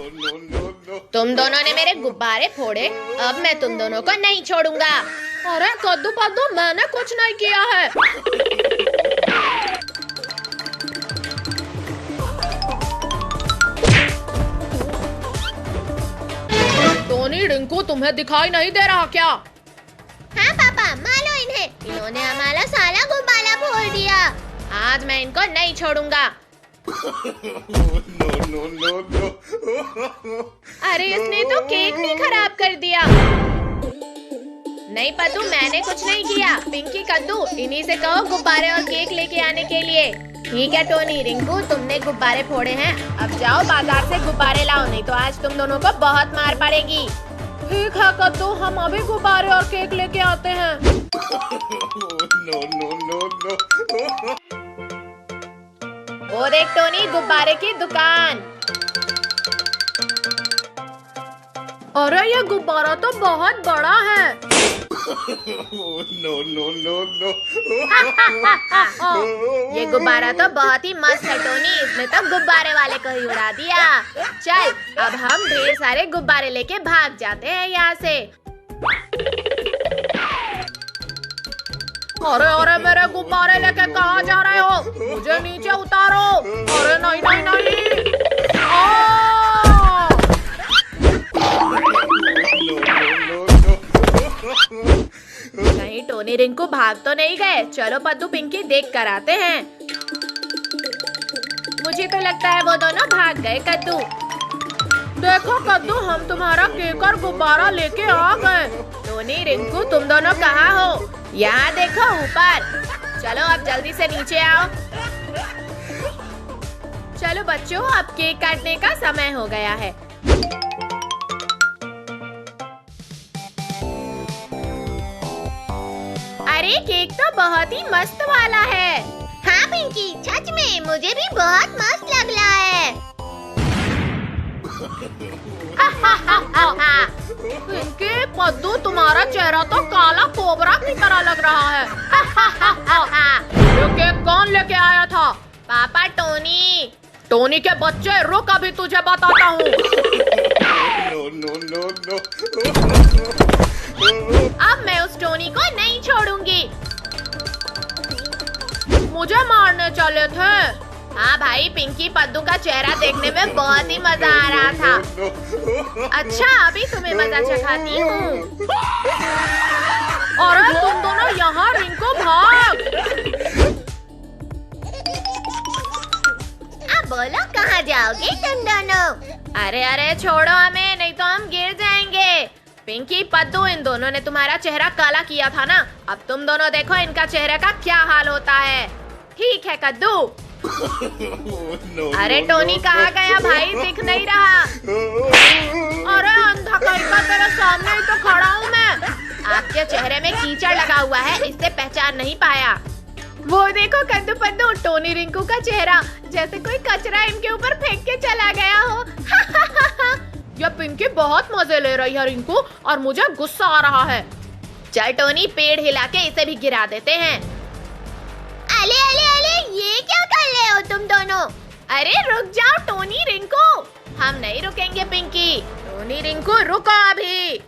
तुम दोनों ने मेरे गुब्बारे फोड़े, अब मैं तुम दोनों को नहीं छोड़ूंगा। अरे कद्दू पद्दू, मैंने कुछ नहीं किया है। टोनी, रिंकू, तुम्हें दिखाई नहीं दे रहा क्या? हाँ पापा, मारो इन्हें, इन्होंने हमारा सारा गुब्बारा फोड़ दिया। आज मैं इनको नहीं छोड़ूंगा। अरे इसने तो केक भी खराब कर दिया। नहीं पद्दू, मैंने कुछ नहीं किया। पिंकी, कद्दू, इन्हीं से कहो गुब्बारे और केक लेके आने के लिए। ठीक है टोनी, रिंकू, तुमने गुब्बारे फोड़े हैं, अब जाओ बाजार से गुब्बारे लाओ, नहीं तो आज तुम दोनों को बहुत मार पड़ेगी। ठीक है कद्दू, हम अभी गुब्बारे और केक लेके आते हैं। वो देख टोनी, गुब्बारे की दुकान। अरे ये गुब्बारा तो बहुत बड़ा है। ये गुब्बारा तो बहुत ही मस्त है टोनी, इसने तो गुब्बारे वाले को ही उड़ा दिया। चल, अब हम ढेर सारे गुब्बारे लेके भाग जाते हैं यहाँ से। अरे अरे, मेरे गुब्बारे लेके कहाँ जा रहे हो? मुझे नीचे उतारो। अरे नहीं नहीं नहीं। नहीं टोनी, रिंकू भाग तो नहीं गए। चलो पद्दू, पिंकी, देख कर आते हैं। मुझे तो लगता है वो दोनों भाग गए। कद्दू, देखो कद्दू, हम तुम्हारा केक और गुब्बारा लेके आ गए। टोनी, रिंकू, तुम दोनों कहाँ हो? यहाँ देखो ऊपर। चलो अब जल्दी से नीचे आओ। चलो बच्चों, अब केक काटने का समय हो गया है। अरे केक तो बहुत ही मस्त वाला है। हाँ पिंकी, सच में मुझे भी बहुत मस्त लग रहा है। पिंकी, पद्दू, तुम्हारा चेहरा तो काला कोबरा की तरह लग रहा है। ये केक कौन लेके आया था? पापा, टोनी। टोनी के बच्चे, रुक, अभी तुझे बताता हूँ। अब मैं उस टोनी को नहीं छोड़ूंगी। मुझे मारने चले थे। हाँ भाई, पिंकी, पद्दू का चेहरा देखने में बहुत ही मजा आ रहा था। अच्छा, अभी तुम्हें मजा चखाती हूँ। अरे तुम दोनों यहाँ, रिंकू भाग। अब बोलो कहाँ जाओगे तुम दोनों? अरे अरे, छोड़ो हमें, नहीं तो हम गिर जाएंगे। पिंकी, पद्दू, इन दोनों ने तुम्हारा चेहरा काला किया था ना, अब तुम दोनों देखो इनका चेहरे का क्या हाल होता है। ठीक है कद्दू। अरे टोनी कहाँ गया भाई, दिख नहीं रहा। अरे अंधा कहीं का, तेरे सामने ही तो खड़ा हूँ मैं। आपके चेहरे में कीचड़ लगा हुआ है, इससे पहचान नहीं पाया। वो देखो कद्दू पद्दू, टोनी, रिंकू का चेहरा जैसे कोई कचरा इनके ऊपर फेंक के चला गया हो। ये पिंकी बहुत मजे ले रही है रिंकू, और मुझे गुस्सा आ रहा है। चल टोनी, पेड़ हिला के इसे भी गिरा देते हैं। अले अले अले, ये क्या कर रहे हो तुम दोनों? अरे रुक जाओ टोनी, रिंकू। हम नहीं रुकेंगे पिंकी। टोनी, रिंकू, रुको अभी।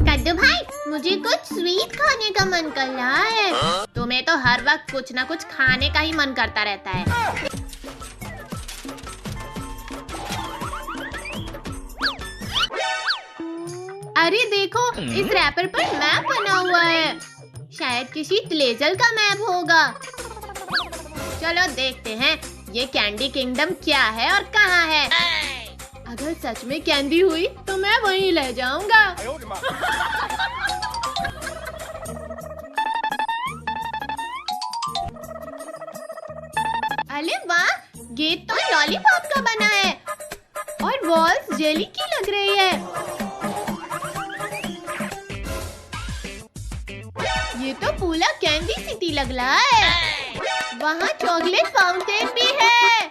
कद्दू भाई, मुझे कुछ स्वीट खाने का मन कर रहा है। तुम्हें तो हर वक्त कुछ ना कुछ खाने का ही मन करता रहता है। अरे देखो, इस रैपर पर मैप बना हुआ है, शायद किसी ट्रेजर का मैप होगा। चलो देखते हैं ये कैंडी किंगडम क्या है और कहाँ है। अगर सच में कैंडी हुई तो मैं वहीं ले जाऊंगा। अरे वाह, गेट तो लॉलीपॉप का बना है और वॉल्स जेली की लग रही है। ये तो पूरा कैंडी सिटी लग रहा है। वहाँ चॉकलेट फाउंटेन भी है।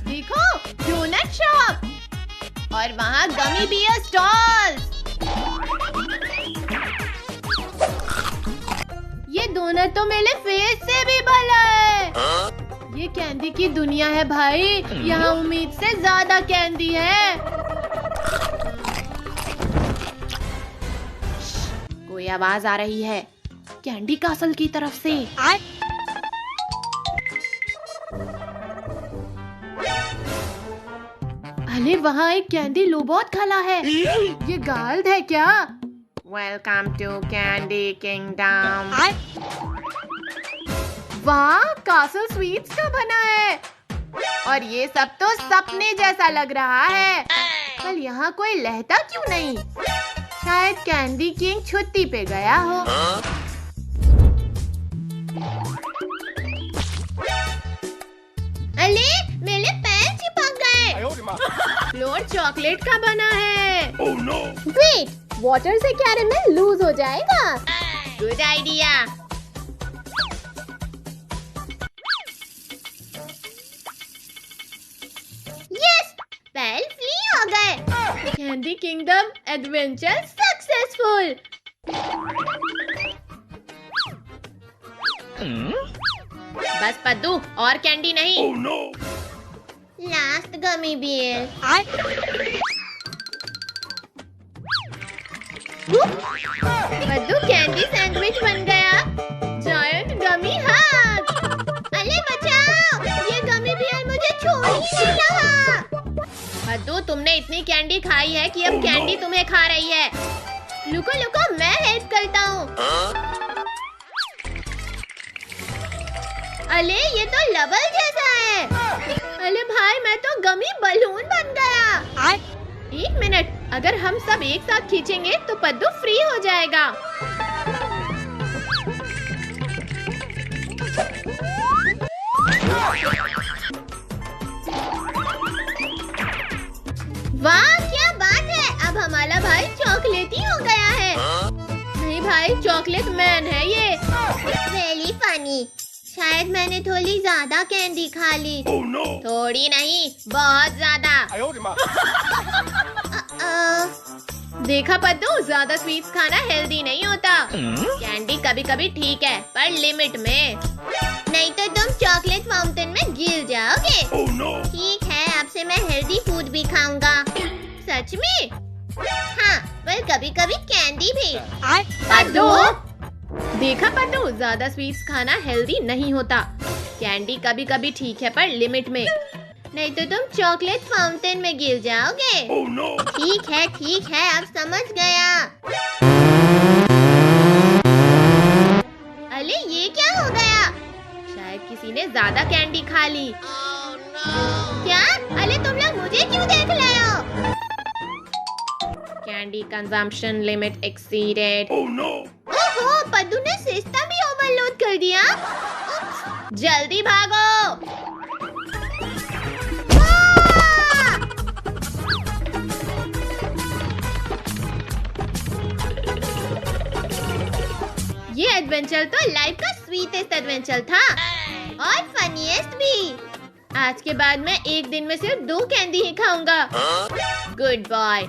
देखो, डोनट शॉप। और वहाँ गमी बियर स्टॉल्स। ये डोनट तो मेरे फेस से भी भला है। ये कैंडी की दुनिया है भाई, यहाँ उम्मीद से ज्यादा कैंडी है। कोई आवाज आ रही है कैंडी कासल की तरफ से। अरे वहाँ एक कैंडी लोबोट खड़ा है। ये गार्ड है क्या? Welcome to candy kingdom. वाह, कासल स्वीट्स का बना है और ये सब तो सपने जैसा लग रहा है। कल यहाँ कोई रहता क्यों नहीं? शायद कैंडी किंग छुट्टी पे गया हो। अरे मेरे पैर चिपक गए। फ्लोर चॉकलेट का बना है। oh, no. वेट, वाटर से कैरेमल लूज हो जाएगा। Good idea. यस, पैर फ्री हो गए। Candy kingdom adventure successful. बस पद्दू, और कैंडी नहीं। oh, no. लास्ट गमी बियर। पद्दू, कैंडी सैंडविच बन गया। जायंट गमी हग। अरे बचाओ, ये गमी बियर मुझे छोड़ ही नहीं रहा। पद्दू, तुमने इतनी कैंडी खाई है कि अब कैंडी तुम्हें खा रही है। लुको लुको, मैं हेल्प करता हूँ। अरे ये तो लबल जैसा है। अरे भाई, मैं तो गमी बलून बन गया। एक मिनट, अगर हम सब एक साथ खींचेंगे तो पद्दू फ्री हो जाएगा। वाह, क्या बात है, अब हमारा भाई चॉकलेटी हो गया है। नहीं भाई, चॉकलेट मैन है ये। Very funny. शायद मैंने थोड़ी ज्यादा कैंडी खा ली। oh, no. थोड़ी नहीं, बहुत ज्यादा। देखा पद्दू, ज्यादा स्वीट्स खाना हेल्दी नहीं होता। कैंडी कभी कभी ठीक है, पर लिमिट में। नहीं तो तुम चॉकलेट फाउंटेन में गिर जाओगे। oh, no. ठीक है, अब से मैं हेल्दी फूड भी खाऊंगा। सच में? हाँ, पर कभी कभी कैंडी भी। पद्दू, देखा पद्दू, ज्यादा स्वीट्स खाना हेल्दी नहीं होता। कैंडी कभी कभी ठीक है, पर लिमिट में। नहीं तो तुम चॉकलेट फाउंटेन में गिर जाओगे। oh, no. ठीक है, अब समझ गया। अरे ये क्या हो गया? शायद किसी ने ज्यादा कैंडी खा ली। oh, no. क्या? अरे तुम लोग मुझे क्यों देख रहे हो? Candy consumption limit exceeded. oh, no. ओहो, पद्दू ने सिस्टम भी ओवरलोड कर दिया। जल्दी भागो। ये एडवेंचर तो लाइफ का स्वीटेस्ट एडवेंचर था और फनीएस्ट भी। आज के बाद मैं एक दिन में सिर्फ 2 कैंडी ही खाऊंगा। Good boy.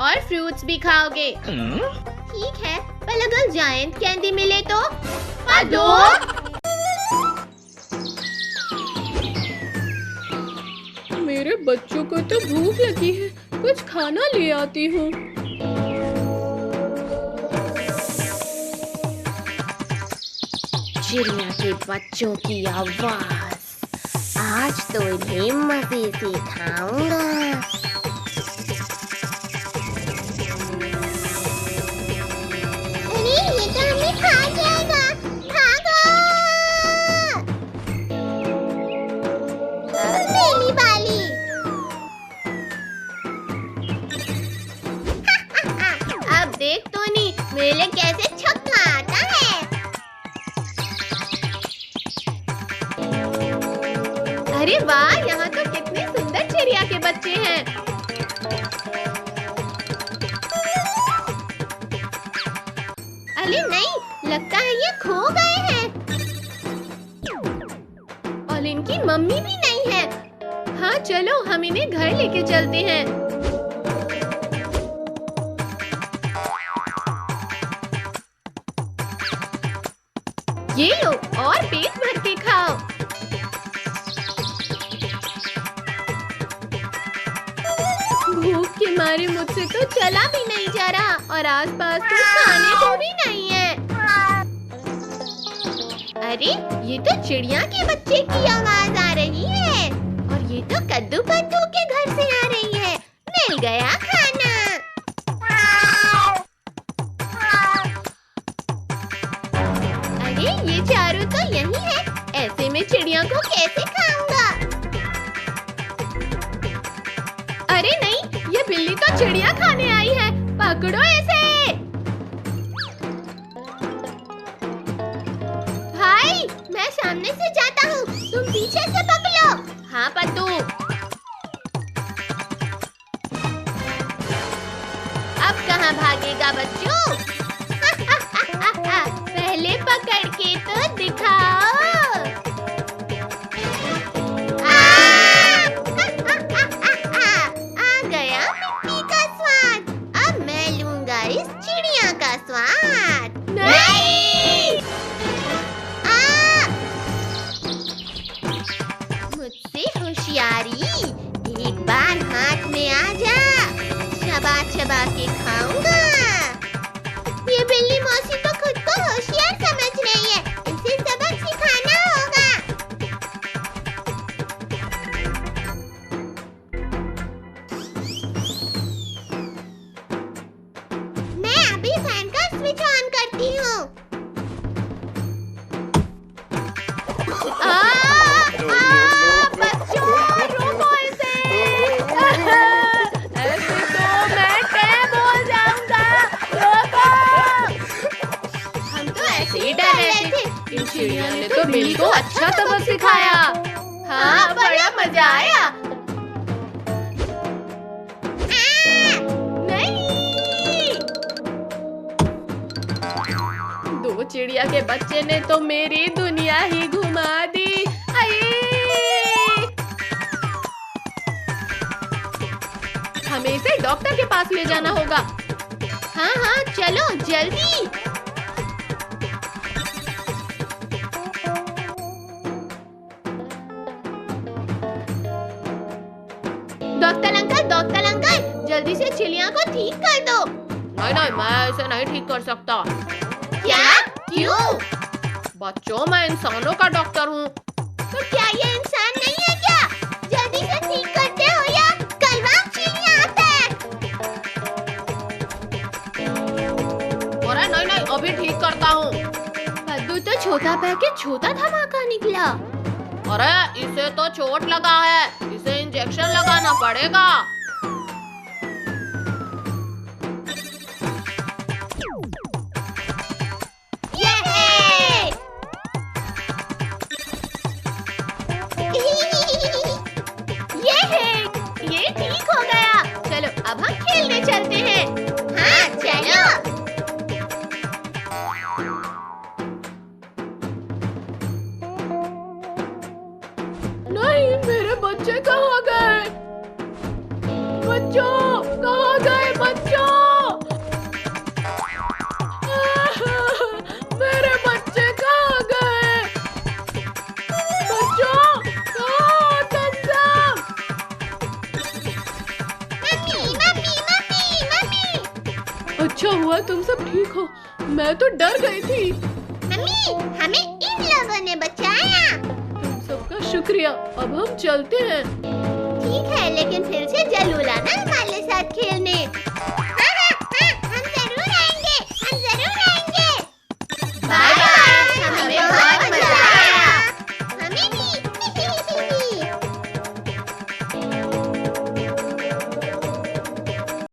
और फ्रूट्स भी खाओगे। ठीक है, पर अगर जायंट कैंडी मिले तो? पद्दू, मेरे बच्चों को तो भूख लगी है, कुछ खाना ले आती हूँ। चिड़िया के बच्चों की आवाज, आज तो इन्हें मजे से खाऊंगा। अरे ये तो हमें खा जाएगा, भागो! मेरी बाली। अब देख टोनी, मेरे कैसे छक्का आता है। अरे वाह, यहाँ तो कितने सुंदर चिड़िया के बच्चे हैं। अरे नहीं, लगता है ये खो गए हैं और इनकी मम्मी भी नहीं है। हाँ चलो, हम इन्हें घर लेके चलते हैं। और पेट भर के खाओ। भूख के मारे मुझसे तो चला भी नहीं जा रहा और आसपास तो खाने को भी नहीं है। अरे ये तो चिड़िया के बच्चे की आवाज आ रही है और ये तो कद्दू पत्तू के घर से आ रही है। मिल गया खाना। अरे ये चारों तो यही है, ऐसे में चिड़िया को कैसे खाऊंगा? अरे नहीं, ये बिल्ली तो चिड़िया खाने आई है। पकड़ो इसे। भाई मैं सामने से जाता हूँ, तुम पीछे से पकड़ो। हाँ पत्तू। अब कहाँ भागेगा बच्चों? पहले पकड़ के तो दिखाओ। आ गया मिट्टी का स्वाद। अब मैं लूंगा इस चिड़िया का स्वाद। नहीं! मुझसे होशियारी, एक बार हाथ में आ जा, चबा चबा के खाऊंगा। ये बिल्ली मौसी तो खुद को होशियार समझ रही है, इसे सबक सिखाना होगा। मैं अभी फैन का स्विच ऑन करती हूँ। बच्चों रोको इसे। ऐसे तो मैं टैब हो जाऊंगा। रोको। हम तो ऐसे ही डर रहे थे। इन चिड़िया ने तो बिल्ली को अच्छा सबक सिखाया। हाँ बड़ा मजा आया। नहीं! दो चिड़िया के बच्चे ने तो मेरी दुनिया ही घुमा दी। हमें इसे डॉक्टर के पास ले जाना होगा। हाँ हाँ चलो जल्दी। डॉक्टर अंकल जल्दी से चिड़िया को ठीक कर दो। नहीं नहीं, मैं इसे नहीं ठीक कर सकता। क्या? क्यों? बच्चों मैं इंसानों का डॉक्टर हूँ। तो क्या ये इंसान नहीं है क्या? जल्दी से ठीक करते हो या कलवा चिड़िया अटैक। अरे नहीं नहीं, अभी ठीक करता हूँ। कद्दू तो छोटा पैकेट छोटा धमाका निकला। अरे इसे तो चोट लगा है, इसे इंजेक्शन लगाना पड़ेगा। ये ठीक हो गया। चलो अब हम खेलने चलते हैं। हाँ चलो। नहीं, मेरे बच्चे कहाँ गए? बच्चों कहाँ गए? बच्चों मेरे बच्चे कहाँ गए? बच्चों कहाँ? कंसम! मम्मी। अच्छा हुआ तुम सब ठीक हो, मैं तो डर गई थी। मम्मी हमें इन लोगों ने बचाया। तुम सबका शुक्रिया। अब हम चलते हैं। ठीक है, लेकिन फिर से जरूर आना हमारे साथ खेलने।